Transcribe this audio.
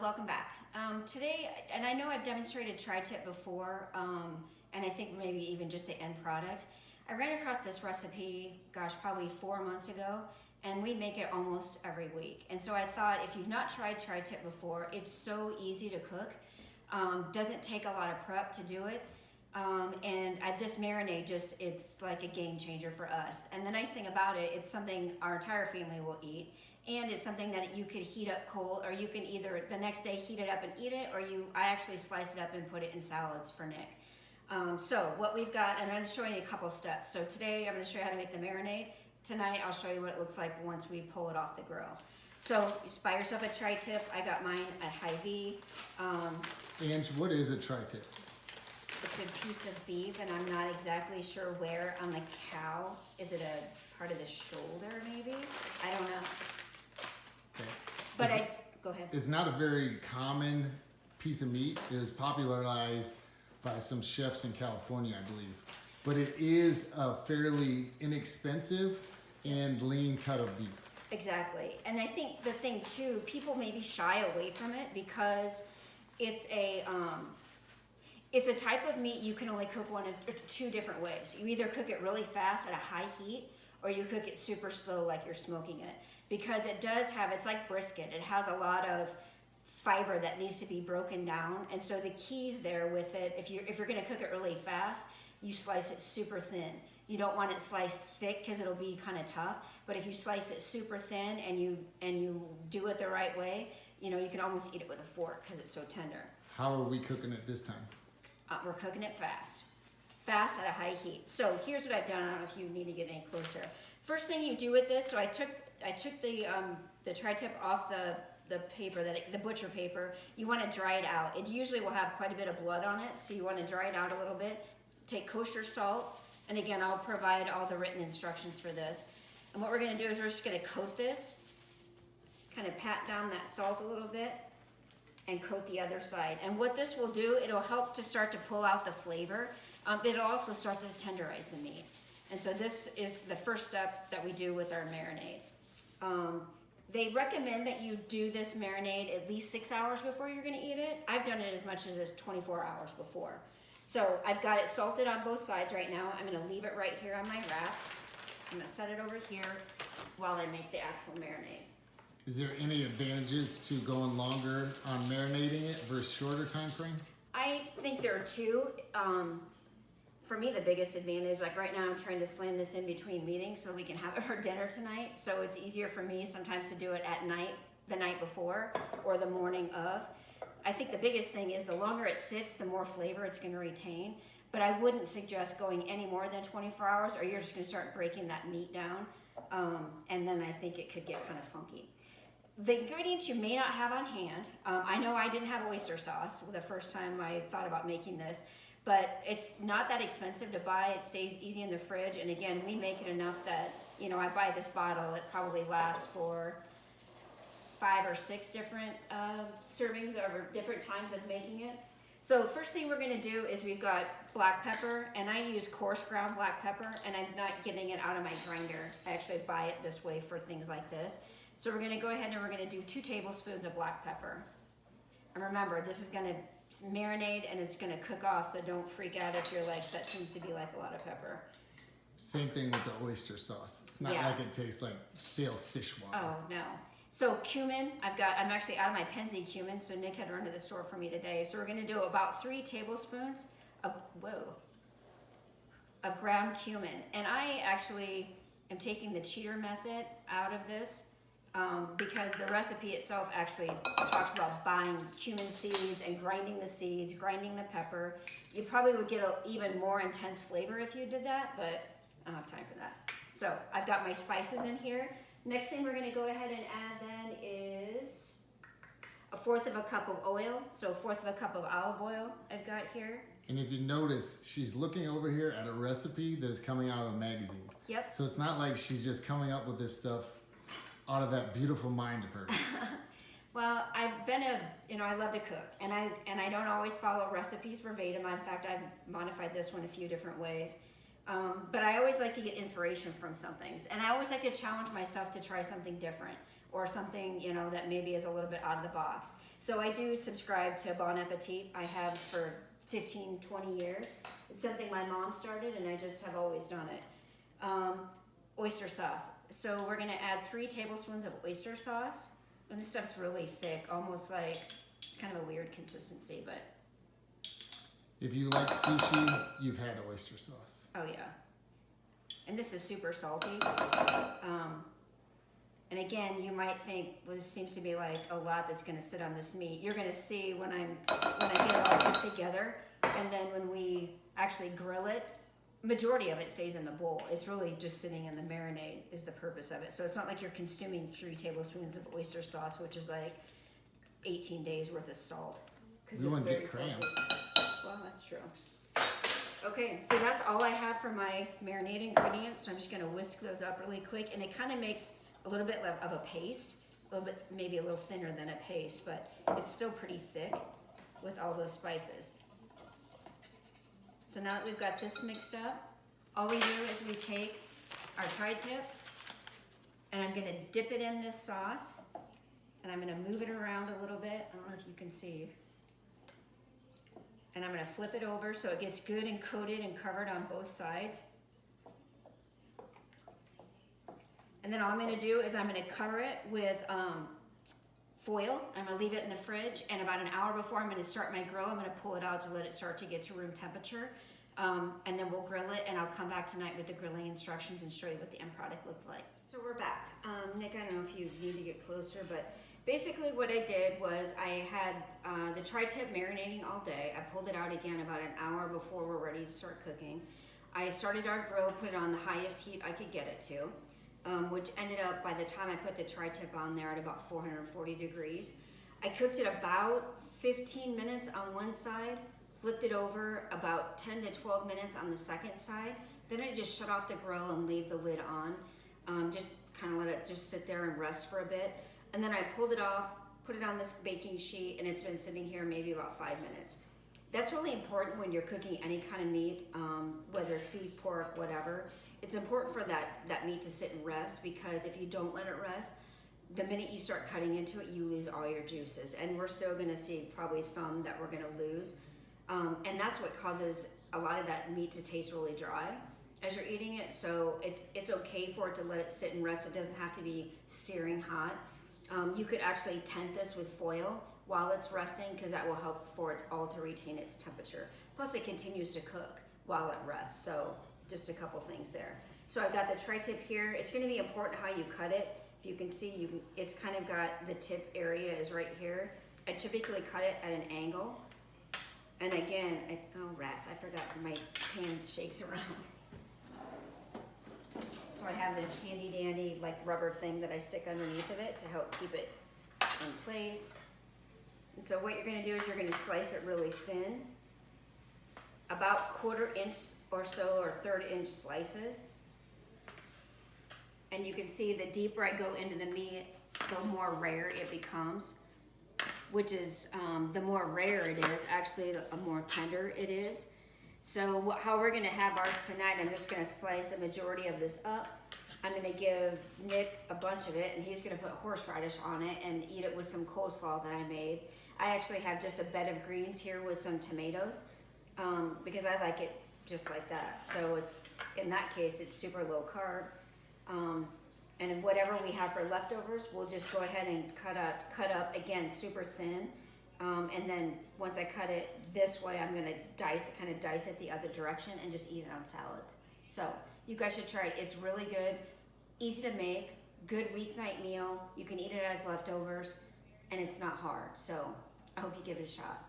welcome back. Today, and I know I've demonstrated tri-tip before, and I think maybe even just the end product. I ran across this recipe, gosh, probably 4 months ago, and we make it almost every week. And so I thought, if you've not tried tri-tip before, it's so easy to cook. Doesn't take a lot of prep to do it. This marinade it's like a game changer for us. And the nice thing about it, it's something our entire family will eat. And it's something that you could heat up cold, or you can either the next day heat it up and eat it, or I actually slice it up and put it in salads for Nick. So what we've got, and I'm going to show you a couple steps. So today I'm going to show you how to make the marinade. Tonight I'll show you what it looks like once we pull it off the grill. So you just buy yourself a tri-tip. I got mine at Hy-Vee. Ange, what is a tri-tip? It's a piece of beef, and I'm not exactly sure where on the cow. Is it a part of the shoulder, maybe? I don't know. Okay. But go ahead. It's not a very common piece of meat. It was popularized by some chefs in California, I believe. But it is a fairly inexpensive and lean cut of beef. Exactly. And I think the thing too, people maybe shy away from it because it's a type of meat you can only cook one of two different ways. You either cook it really fast at a high heat, or you cook it super slow like you're smoking it. Because it does have, it's like brisket, it has a lot of fiber that needs to be broken down. And so the keys there with it, if you're gonna cook it really fast, you slice it super thin. You don't want it sliced thick because it'll be kind of tough. But if you slice it super thin and you do it the right way, you can almost eat it with a fork because it's so tender. How are we cooking it this time? We're cooking it fast at a high heat. So here's what I've done. I don't know if you need to get any closer. First thing you do with this, so I took the tri-tip off the paper, the butcher paper. You want to dry it out. It usually will have quite a bit of blood on it, so you want to dry it out a little bit. Take kosher salt, and again, I'll provide all the written instructions for this. And what we're going to do is we're just going to coat this, kind of pat down that salt a little bit, and coat the other side. And what this will do, it'll help to start to pull out the flavor. It'll also start to tenderize the meat. And so this is the first step that we do with our marinade. They recommend that you do this marinade at least 6 hours before you're gonna eat it. I've done it as much as 24 hours before. So I've got it salted on both sides right now. I'm gonna leave it right here on my wrap. I'm gonna set it over here while I make the actual marinade. Is there any advantages to going longer on marinating it versus shorter time frame? I think there are two. For me, the biggest advantage, like right now I'm trying to slam this in between meetings so we can have it for dinner tonight. So it's easier for me sometimes to do it at night, the night before, or the morning of. I think the biggest thing is the longer it sits, the more flavor it's gonna retain. But I wouldn't suggest going any more than 24 hours or you're just gonna start breaking that meat down. And then I think it could get kind of funky. The ingredients you may not have on hand, I know I didn't have oyster sauce the first time I thought about making this, but it's not that expensive to buy. It stays easy in the fridge, and again, we make it enough that, I buy this bottle, it probably lasts for 5 or 6 different servings over different times of making it. So first thing we're gonna do is we've got black pepper, and I use coarse ground black pepper, and I'm not getting it out of my grinder. I actually buy it this way for things like this. So we're gonna go ahead and we're gonna do 2 tablespoons of black pepper. And remember, this is gonna marinate and it's gonna cook off, so don't freak out if you're like, that seems to be like a lot of pepper. Same thing with the oyster sauce. It's not like it tastes like stale fish water. Oh, no. So cumin, I'm actually out of my Penzi cumin, so Nick had run to the store for me today. So we're gonna do about 3 tablespoons of ground cumin. And I actually am taking the cheater method out of this. Because the recipe itself actually talks about buying cumin seeds and grinding the seeds, grinding the pepper. You probably would get an even more intense flavor if you did that, but I don't have time for that. So I've got my spices in here. Next thing we're gonna go ahead and add then is 1/4 of a cup of oil. So 1/4 of a cup of olive oil I've got here. And if you notice, she's looking over here at a recipe that's coming out of a magazine. Yep. So it's not like she's just coming up with this stuff out of that beautiful mind of hers. Well, I've been I love to cook, and I don't always follow recipes verbatim. In fact, I've modified this one a few different ways. But I always like to get inspiration from some things, and I always like to challenge myself to try something different. or something, you know, that maybe is a little bit out of the box. So I do subscribe to Bon Appetit. I have for 15, 20 years. It's something my mom started and I just have always done it. Oyster sauce. So we're gonna add 3 tablespoons of oyster sauce. And this stuff's really thick, almost like, it's kind of a weird consistency, but. If you like sushi, you've had oyster sauce. Oh yeah. And this is super salty. And again, you might think, well, this seems to be like a lot that's gonna sit on this meat. You're gonna see when I get it all put together, and then when we actually grill it, majority of it stays in the bowl. It's really just sitting in the marinade is the purpose of it. So it's not like you're consuming 3 tablespoons of oyster sauce, which is like 18 days worth of salt. We wouldn't get cramps. Well, that's true. Okay, so that's all I have for my marinade ingredients. So I'm just gonna whisk those up really quick, and it kind of makes a little bit of a paste, a little bit, maybe a little thinner than a paste, but it's still pretty thick with all those spices. So now that we've got this mixed up, all we do is we take our tri-tip, and I'm gonna dip it in this sauce, and I'm gonna move it around a little bit. I don't know if you can see. And I'm gonna flip it over so it gets good and coated and covered on both sides. And then all I'm gonna do is I'm gonna cover it with foil. I'm gonna leave it in the fridge, and about an hour before I'm gonna start my grill, I'm gonna pull it out to let it start to get to room temperature. And then we'll grill it, and I'll come back tonight with the grilling instructions and show you what the end product looks like. So we're back. Nick, I don't know if you need to get closer, but basically what I did was I had the tri-tip marinating all day. I pulled it out again about an hour before we're ready to start cooking. I started our grill, put it on the highest heat I could get it to. Which ended up, by the time I put the tri-tip on there, at about 440 degrees. I cooked it about 15 minutes on one side, flipped it over about 10 to 12 minutes on the second side. Then I just shut off the grill and leave the lid on. Just kind of let it just sit there and rest for a bit. And then I pulled it off, put it on this baking sheet, and it's been sitting here maybe about 5 minutes. That's really important when you're cooking any kind of meat, whether it's beef, pork, whatever. It's important for that meat to sit and rest, because if you don't let it rest, the minute you start cutting into it, you lose all your juices. And we're still gonna see probably some that we're gonna lose. And that's what causes a lot of that meat to taste really dry as you're eating it. So it's okay for it to let it sit and rest. It doesn't have to be searing hot. You could actually tent this with foil while it's resting, because that will help for it all to retain its temperature. Plus it continues to cook while it rests. So just a couple things there. So I've got the tri-tip here. It's gonna be important how you cut it. If you can see, it's kind of got, the tip area is right here. I typically cut it at an angle. And again, oh rats, I forgot my pan shakes around. So I have this handy dandy like rubber thing that I stick underneath of it to help keep it in place. And so what you're gonna do is you're gonna slice it really thin, about 1/4 inch or so, or 1/3 inch slices. And you can see the deeper I go into the meat, the more rare it becomes, which is, the more rare it is, actually the more tender it is. So how we're gonna have ours tonight, I'm just gonna slice a majority of this up. I'm gonna give Nick a bunch of it, and he's gonna put horseradish on it and eat it with some coleslaw that I made. I actually have just a bed of greens here with some tomatoes, because I like it just like that. So it's, in that case, it's super low carb. And whatever we have for leftovers, we'll just go ahead and cut up again, super thin. And then once I cut it this way, I'm gonna kind of dice it the other direction and just eat it on salads. So you guys should try it. It's really good, easy to make, good weeknight meal. You can eat it as leftovers, and it's not hard. So I hope you give it a shot.